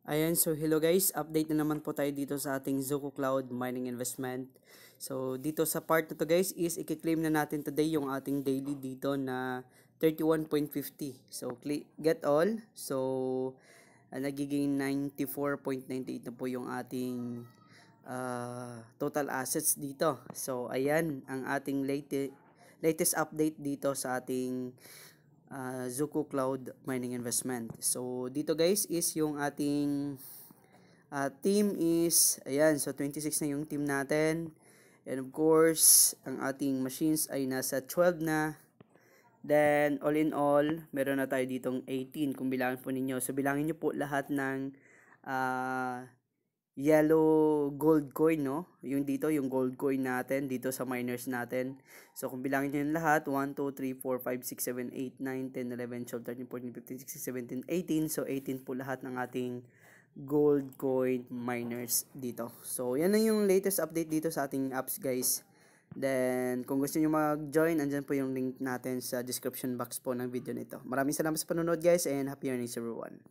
Ayan, so hello guys, update na naman po tayo dito sa ating Zoco Cloud Mining Investment. So dito sa part na to guys is i-claim na natin today yung ating daily dito na 31.50. So get all. So nagiging 94.98 na po yung ating total assets dito. So ayan ang ating latest update dito sa ating Zoco Cloud Mining Investment. So dito guys is yung ating team is ayan, so 26 na yung team natin. And of course, ang ating machines ay nasa 12 na. Then all in all, meron na tayo ditong 18 kung bilangin po ninyo. So bilangin niyo po lahat ng yellow gold coin, no? Yung dito, yung gold coin natin dito sa miners natin. So kung bilangin niyo yung lahat, 1, 2, 3, 4, 5, 6, 7, 8, 9, 10, 11, 12, 13, 14, 15, 16, 17, 18. So 18 po lahat ng ating gold coin miners dito. So yan na yung latest update dito sa ating apps guys. Then kung gusto niyo mag-join, andyan po yung link natin sa description box po ng video nito. Maraming salamat sa panonood guys and happy earnings everyone.